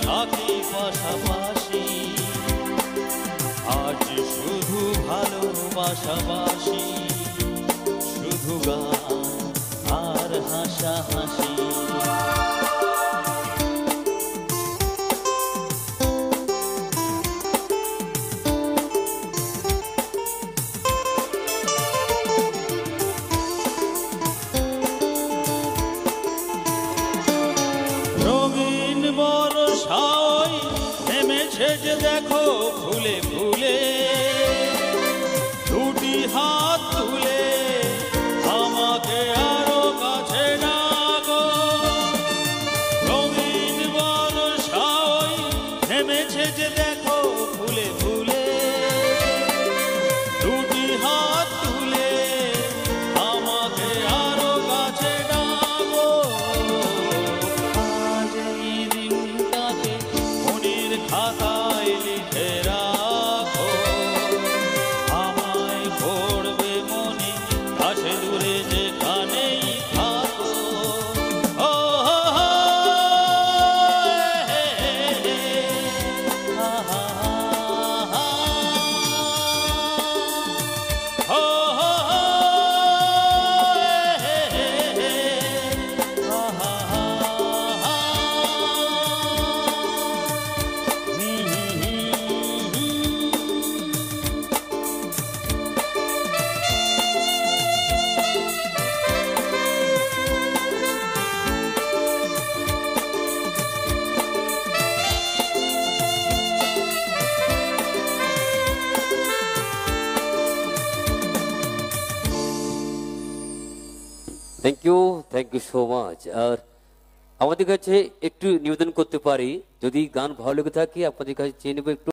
থাকি পাশাপাশি, আজ শুধু ভালোবাসাবাসি, শুধু গান আর হাসাহাসি। রঙিন বর্ষায় নেমেছে যে দেখো ফুলে ফুলে, দুটি হাত তুলে আমাকে আরো কাছে ডাকো। রঙিন বর্ষায় নেমেছে যে দেখো ফুলে ফুলে, দুটি হাত তুলে আমাকে আরো কাছে ডাকো। আজ এই দিনটাকে মনের খাতায় লিখে রাখো, আমায় পড়বে মনে কাছে দূরে যেখানেই থাকো। ও হো হো, আহা হা, ও হো হো, আহা হা। Thank you so much. আর আমাদের কাছে একটু নিবেদন করতে পারি, যদি গান ভালো লেগে থাকে আপনাদের কাছে চেয়ে নেব একটু